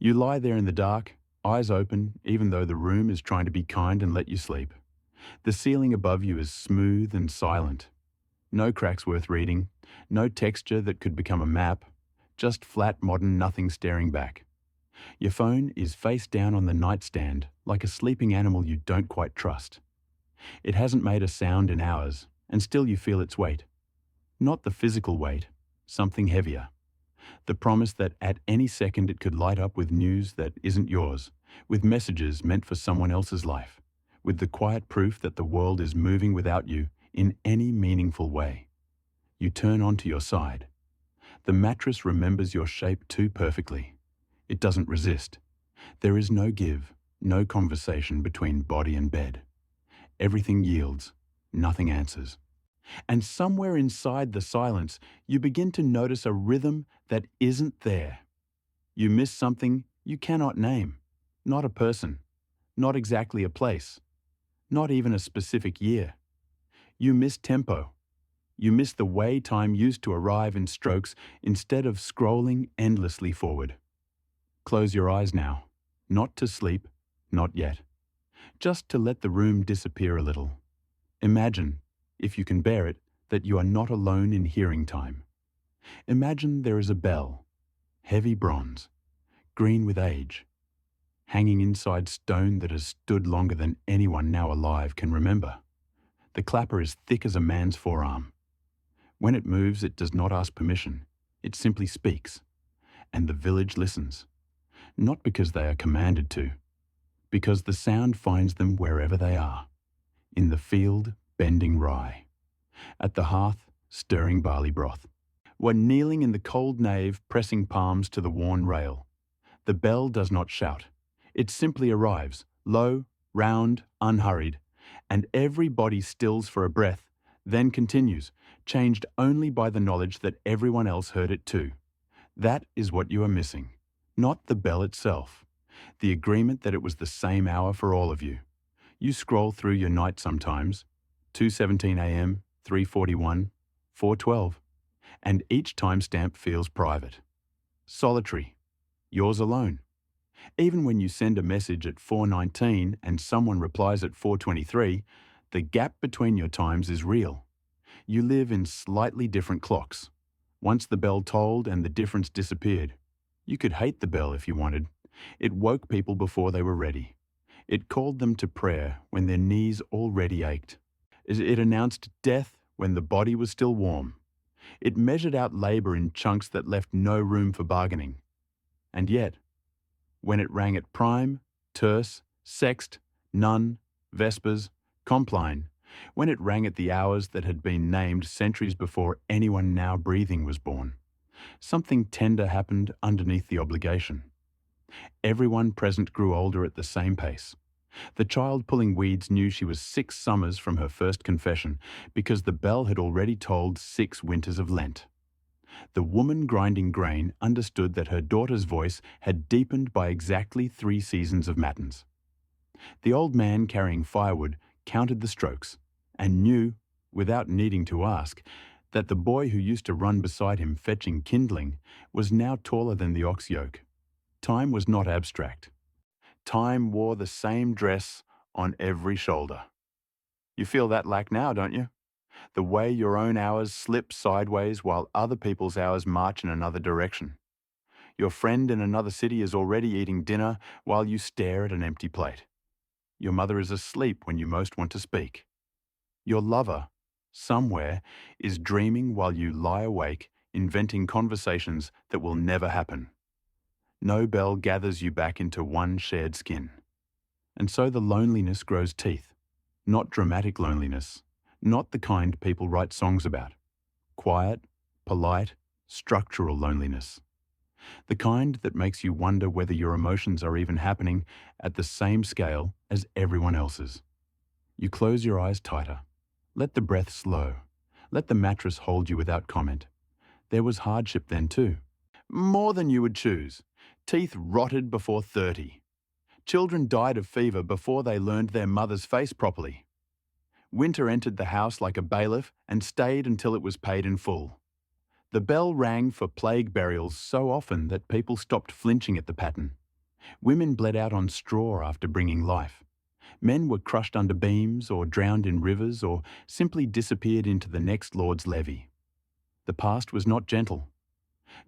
You lie there in the dark, eyes open, even though the room is trying to be kind and let you sleep. The ceiling above you is smooth and silent. No cracks worth reading, no texture that could become a map, just flat modern nothing staring back. Your phone is face down on the nightstand like a sleeping animal you don't quite trust. It hasn't made a sound in hours, and still you feel its weight. Not the physical weight, something heavier. The promise that at any second it could light up with news that isn't yours, with messages meant for someone else's life, with the quiet proof that the world is moving without you in any meaningful way. You turn onto your side. The mattress remembers your shape too perfectly. It doesn't resist. There is no give, no conversation between body and bed. Everything yields, nothing answers. And somewhere inside the silence, you begin to notice a rhythm that isn't there. You miss something you cannot name. Not a person, not exactly a place, not even a specific year. You miss tempo. You miss the way time used to arrive in strokes instead of scrolling endlessly forward. Close your eyes now, not to sleep, not yet. Just to let the room disappear a little. Imagine, if you can bear it, that you are not alone in hearing time. Imagine there is a bell, heavy bronze, green with age, hanging inside stone that has stood longer than anyone now alive can remember. The clapper is thick as a man's forearm. When it moves, it does not ask permission. It simply speaks, and the village listens. Not because they are commanded to, because the sound finds them wherever they are. In the field, bending rye. At the hearth, stirring barley broth. Or kneeling in the cold nave, pressing palms to the worn rail. The bell does not shout. It simply arrives, low, round, unhurried, and everybody stills for a breath, then continues, changed only by the knowledge that everyone else heard it too. That is what you are missing. Not the bell itself. The agreement that it was the same hour for all of you. You scroll through your night sometimes, 2:17 a.m., 3:41, 4:12, and each timestamp feels private. Solitary. Yours alone. Even when you send a message at 4:19 and someone replies at 4:23, the gap between your times is real. You live in slightly different clocks. Once the bell tolled and the difference disappeared. You could hate the bell if you wanted. It woke people before they were ready. It called them to prayer when their knees already ached. It announced death when the body was still warm. It measured out labor in chunks that left no room for bargaining. And yet, when it rang at prime, terce, sext, none, vespers, compline, when it rang at the hours that had been named centuries before anyone now breathing was born, something tender happened underneath the obligation. Everyone present grew older at the same pace. The child pulling weeds knew she was 6 summers from her first confession because the bell had already tolled 6 winters of Lent. The woman grinding grain understood that her daughter's voice had deepened by exactly 3 seasons of matins. The old man carrying firewood counted the strokes and knew, without needing to ask, that the boy who used to run beside him fetching kindling was now taller than the ox yoke. Time was not abstract. Time wore the same dress on every shoulder. You feel that lack now, don't you? The way your own hours slip sideways while other people's hours march in another direction. Your friend in another city is already eating dinner while you stare at an empty plate. Your mother is asleep when you most want to speak. Your lover, somewhere, is dreaming while you lie awake, inventing conversations that will never happen. No bell gathers you back into one shared skin. And so the loneliness grows teeth. Not dramatic loneliness, not the kind people write songs about. Quiet, polite, structural loneliness. The kind that makes you wonder whether your emotions are even happening at the same scale as everyone else's. You close your eyes tighter. Let the breath slow. Let the mattress hold you without comment. There was hardship then too. More than you would choose. Teeth rotted before 30. Children died of fever before they learned their mother's face properly. Winter entered the house like a bailiff and stayed until it was paid in full. The bell rang for plague burials so often that people stopped flinching at the pattern. Women bled out on straw after bringing life. Men were crushed under beams or drowned in rivers or simply disappeared into the next Lord's levee. The past was not gentle.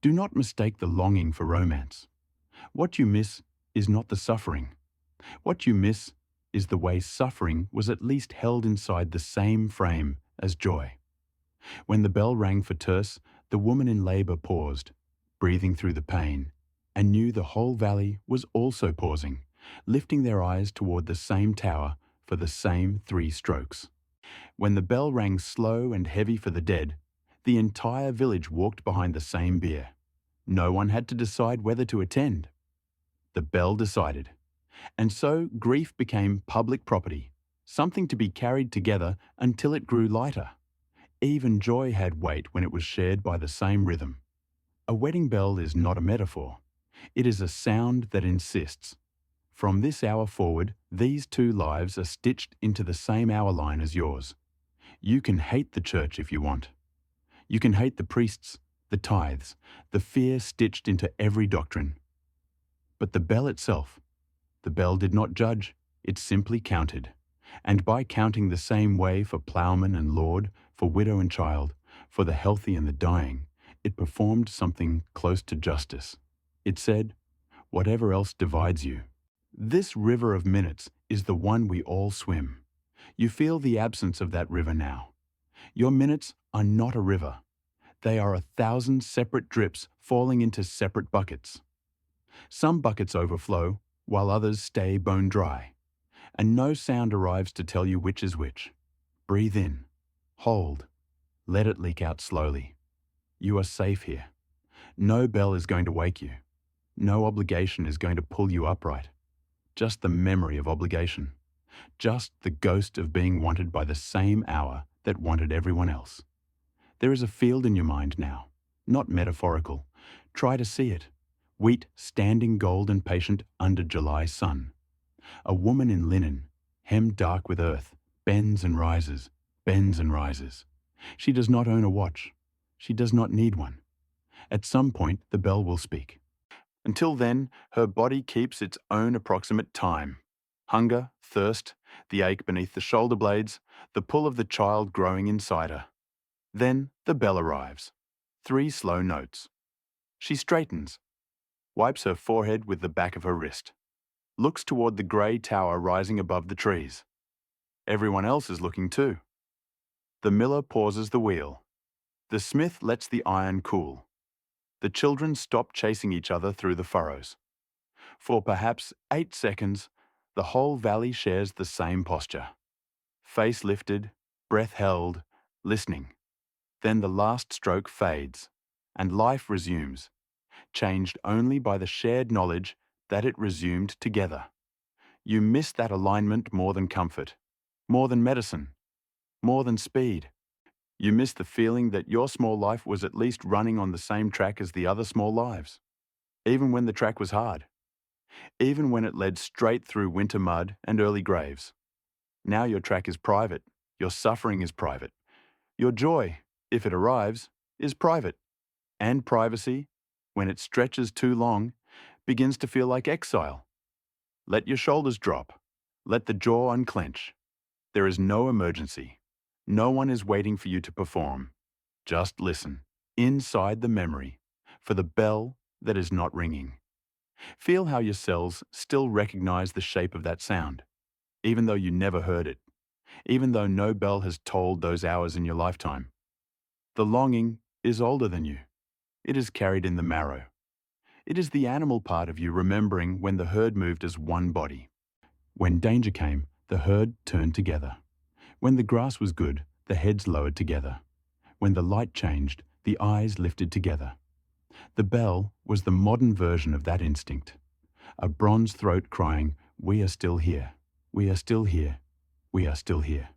Do not mistake the longing for romance. What you miss is not the suffering. What you miss is the way suffering was at least held inside the same frame as joy. When the bell rang for terce, the woman in labour paused, breathing through the pain, and knew the whole valley was also pausing, lifting their eyes toward the same tower for the same 3 strokes. When the bell rang slow and heavy for the dead, the entire village walked behind the same bier. No one had to decide whether to attend. The bell decided. And so grief became public property, something to be carried together until it grew lighter. Even joy had weight when it was shared by the same rhythm. A wedding bell is not a metaphor. It is a sound that insists. From this hour forward, these 2 lives are stitched into the same hour line as yours. You can hate the church if you want. You can hate the priests, the tithes, the fear stitched into every doctrine. But the bell itself, the bell did not judge, it simply counted. And by counting the same way for plowman and lord, for widow and child, for the healthy and the dying, it performed something close to justice. It said, whatever else divides you. This river of minutes is the one we all swim. You feel the absence of that river now. Your minutes are not a river. They are 1,000 separate drips falling into separate buckets. Some buckets overflow, while others stay bone dry. And no sound arrives to tell you which is which. Breathe in. Hold. Let it leak out slowly. You are safe here. No bell is going to wake you. No obligation is going to pull you upright. Just the memory of obligation. Just the ghost of being wanted by the same hour that wanted everyone else. There is a field in your mind now, not metaphorical. Try to see it. Wheat standing gold and patient under July sun. A woman in linen, hemmed dark with earth, bends and rises, bends and rises. She does not own a watch. She does not need one. At some point, the bell will speak. Until then, her body keeps its own approximate time. Hunger, thirst, the ache beneath the shoulder blades, the pull of the child growing inside her. Then the bell arrives. 3 slow notes. She straightens, wipes her forehead with the back of her wrist, looks toward the grey tower rising above the trees. Everyone else is looking too. The miller pauses the wheel. The smith lets the iron cool. The children stop chasing each other through the furrows. For perhaps 8 seconds, the whole valley shares the same posture. Face lifted, breath held, listening. Then the last stroke fades, and life resumes, changed only by the shared knowledge that it resumed together. You miss that alignment more than comfort, more than medicine, more than speed. You miss the feeling that your small life was at least running on the same track as the other small lives, even when the track was hard, even when it led straight through winter mud and early graves. Now your track is private, your suffering is private. Your joy, if it arrives, is private. And privacy, when it stretches too long, begins to feel like exile. Let your shoulders drop. Let the jaw unclench. There is no emergency. No one is waiting for you to perform. Just listen, inside the memory, for the bell that is not ringing. Feel how your cells still recognize the shape of that sound, even though you never heard it, even though no bell has tolled those hours in your lifetime. The longing is older than you. It is carried in the marrow. It is the animal part of you remembering when the herd moved as one body. When danger came, the herd turned together. When the grass was good, the heads lowered together. When the light changed, the eyes lifted together. The bell was the modern version of that instinct. A bronze throat crying, "We are still here. We are still here. We are still here."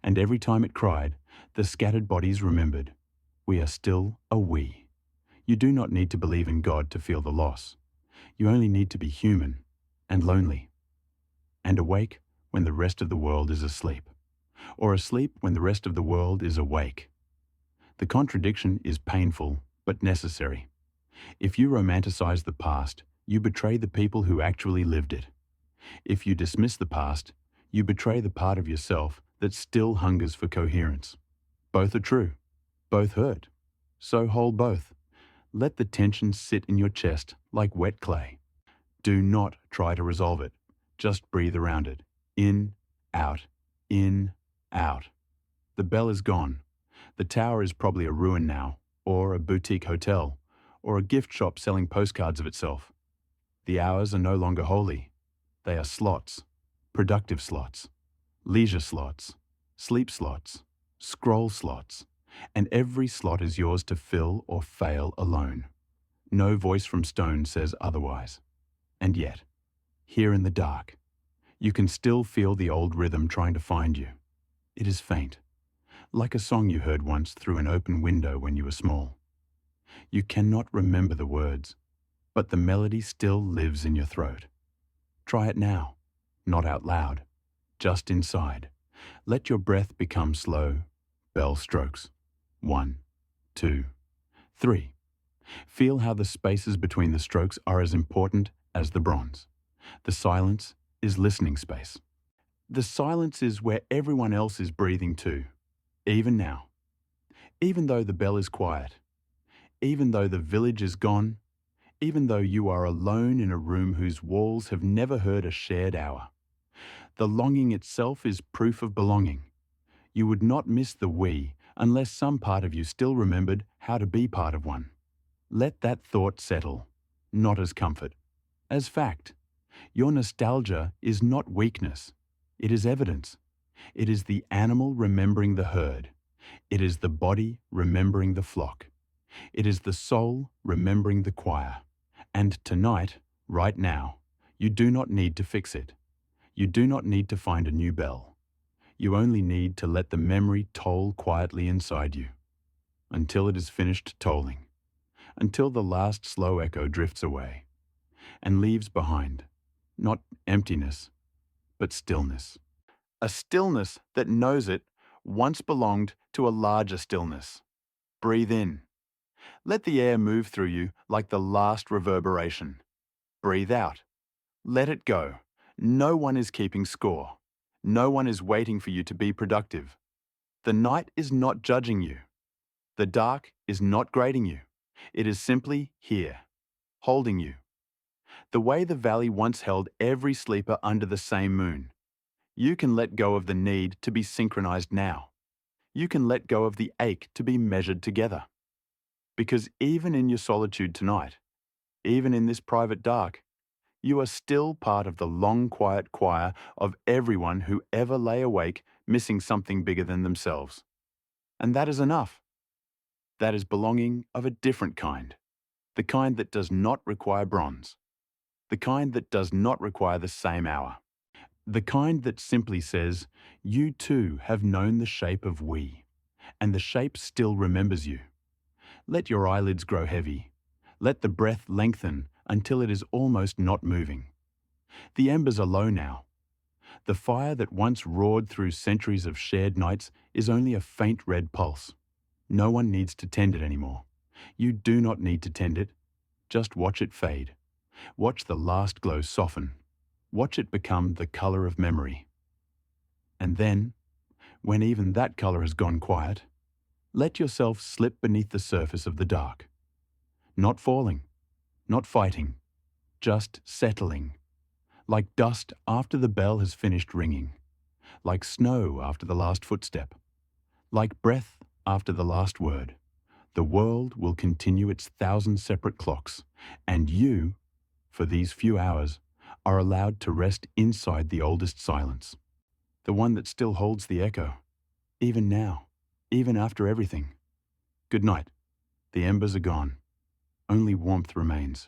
And every time it cried, the scattered bodies remembered, "We are still a we." You do not need to believe in God to feel the loss. You only need to be human and lonely and awake when the rest of the world is asleep, or asleep when the rest of the world is awake. The contradiction is painful but necessary. If you romanticize the past, you betray the people who actually lived it. If you dismiss the past, you betray the part of yourself that still hungers for coherence. Both are true. Both hurt. So hold both. Let the tension sit in your chest like wet clay. Do not try to resolve it. Just breathe around it. In, out, in, out. The bell is gone. The tower is probably a ruin now, or a boutique hotel, or a gift shop selling postcards of itself. The hours are no longer holy. They are slots, productive slots, leisure slots, sleep slots, scroll slots, and every slot is yours to fill or fail alone. No voice from stone says otherwise. And yet, here in the dark, you can still feel the old rhythm trying to find you. It is faint, like a song you heard once through an open window when you were small. You cannot remember the words, but the melody still lives in your throat. Try it now, not out loud, just inside. Let your breath become slow bell strokes. 1, 2, 3. Feel how the spaces between the strokes are as important as the bronze. The silence is listening space. The silence is where everyone else is breathing too, even now. Even though the bell is quiet, even though the village is gone, even though you are alone in a room whose walls have never heard a shared hour. The longing itself is proof of belonging. You would not miss the we unless some part of you still remembered how to be part of one. Let that thought settle, not as comfort, as fact. Your nostalgia is not weakness. It is evidence. It is the animal remembering the herd. It is the body remembering the flock. It is the soul remembering the choir. And tonight, right now, you do not need to fix it. You do not need to find a new bell. You only need to let the memory toll quietly inside you, until it is finished tolling, until the last slow echo drifts away and leaves behind, not emptiness, but stillness. A stillness that knows it once belonged to a larger stillness. Breathe in. Let the air move through you like the last reverberation. Breathe out. Let it go. No one is keeping score. No one is waiting for you to be productive. The night is not judging you. The dark is not grading you. It is simply here, holding you. The way the valley once held every sleeper under the same moon. You can let go of the need to be synchronized now. You can let go of the ache to be measured together. Because even in your solitude tonight, even in this private dark, you are still part of the long, quiet choir of everyone who ever lay awake missing something bigger than themselves. And that is enough. That is belonging of a different kind. The kind that does not require bronze. The kind that does not require the same hour. The kind that simply says, you too have known the shape of we, and the shape still remembers you. Let your eyelids grow heavy. Let the breath lengthen until it is almost not moving. The embers are low now. The fire that once roared through centuries of shared nights is only a faint red pulse. No one needs to tend it anymore. You do not need to tend it. Just watch it fade. Watch the last glow soften. Watch it become the color of memory. And then, when even that color has gone quiet, let yourself slip beneath the surface of the dark. Not falling, not fighting, just settling. Like dust after the bell has finished ringing. Like snow after the last footstep. Like breath after the last word. The world will continue its 1,000 separate clocks, and you, for these few hours, are allowed to rest inside the oldest silence. The one that still holds the echo, even now, even after everything. Good night. The embers are gone. Only warmth remains.